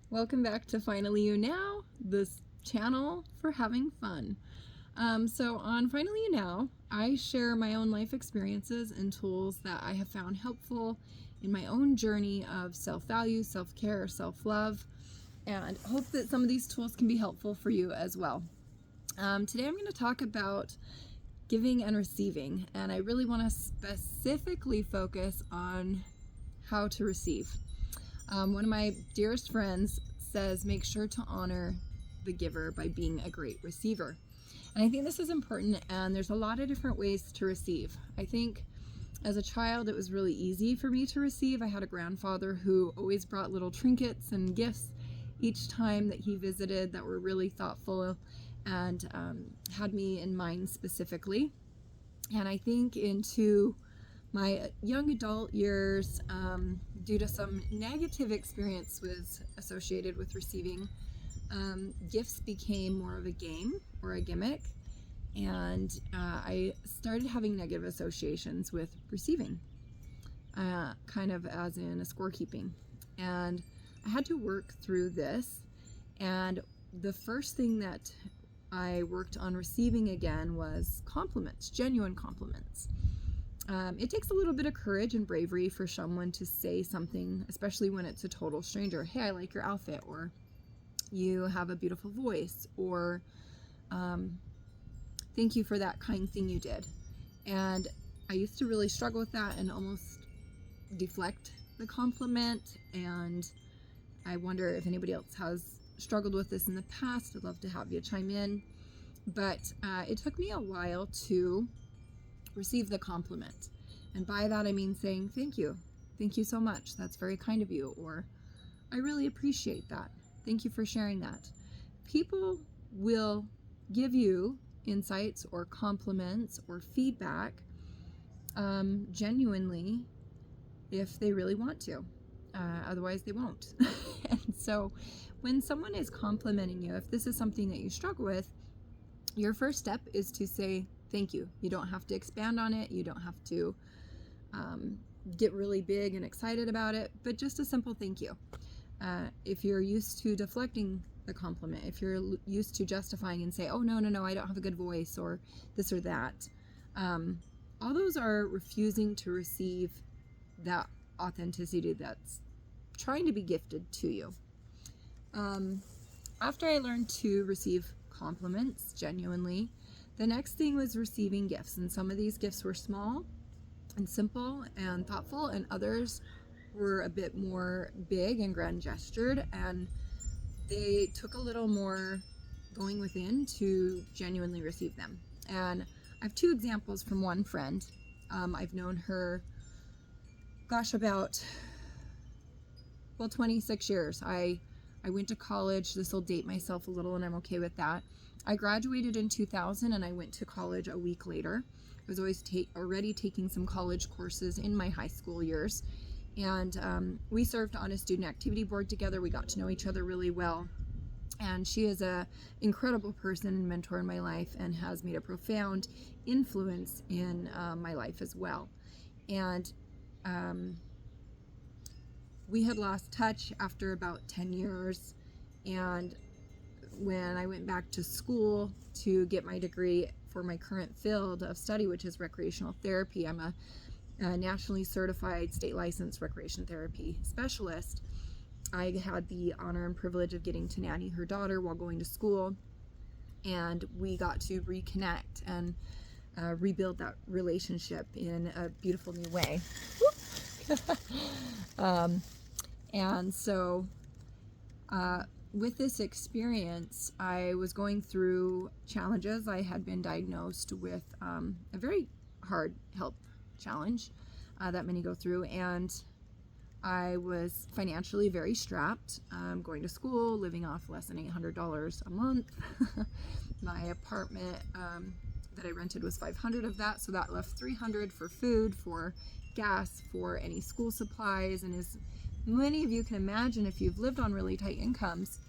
Welcome back to Finally You Now, this channel for having fun. So on Finally You Now, I share my own life experiences and tools that I have found helpful in my own journey of self-value, self-care, self-love, and hope that some of these tools can be helpful for you as well. Today I'm going to talk about giving and receiving, and I really want to specifically focus on how to receive. One of my dearest friends says, make sure to honor the giver by being a great receiver. And I think this is important, and there's a lot of different ways to receive. I think as a child, it was really easy for me to receive. I had a grandfather who always brought little trinkets and gifts each time that he visited that were really thoughtful and had me in mind specifically. And I think into my young adult years, due to some negative experience was associated with receiving, gifts became more of a game or a gimmick, and I started having negative associations with receiving, kind of as in a scorekeeping. And I had to work through this, and the first thing that I worked on receiving again was compliments, genuine compliments. It takes a little bit of courage and bravery for someone to say something, especially when it's a total stranger. Hey, I like your outfit, or you have a beautiful voice, or thank you for that kind thing you did. And I used to really struggle with that and almost deflect the compliment. And I wonder if anybody else has struggled with this in the past. I'd love to have you chime in. But it took me a while to receive the compliment. And by that I mean saying thank you so much, that's very kind of you, or I really appreciate that, thank you for sharing that. People will give you insights or compliments or feedback genuinely if they really want to, otherwise they won't. And so when someone is complimenting you, if this is something that you struggle with, your first step is to say thank you. You don't have to expand on it. You don't have to get really big and excited about it, but just a simple thank you. If you're used to deflecting the compliment, if you're used to justifying and say, oh, no, I don't have a good voice, or this or that, all those are refusing to receive that authenticity that's trying to be gifted to you. After I learned to receive compliments genuinely, the next thing was receiving gifts, and some of these gifts were small and simple and thoughtful, and others were a bit more big and grand gestured, and they took a little more going within to genuinely receive them. And I have two examples from one friend. I've known her, about 26 years. I went to college. This will date myself a little, and I'm okay with that. I graduated in 2000, and I went to college a week later. I was always already taking some college courses in my high school years, and we served on a student activity board together. We got to know each other really well, and she is an incredible person and mentor in my life, and has made a profound influence in my life as well. And we had lost touch after about 10 years, and when I went back to school to get my degree for my current field of study, which is recreational therapy, I'm a nationally certified state licensed recreation therapy specialist. I had the honor and privilege of getting to nanny her daughter while going to school, and we got to reconnect and rebuild that relationship in a beautiful new way. And so with this experience, I was going through challenges. I had been diagnosed with a very hard health challenge that many go through, and I was financially very strapped, going to school, living off less than $800 a month. My apartment that I rented was $500 of that, so that left $300 for food, for gas, for any school supplies. And as many of you can imagine, if you've lived on really tight incomes,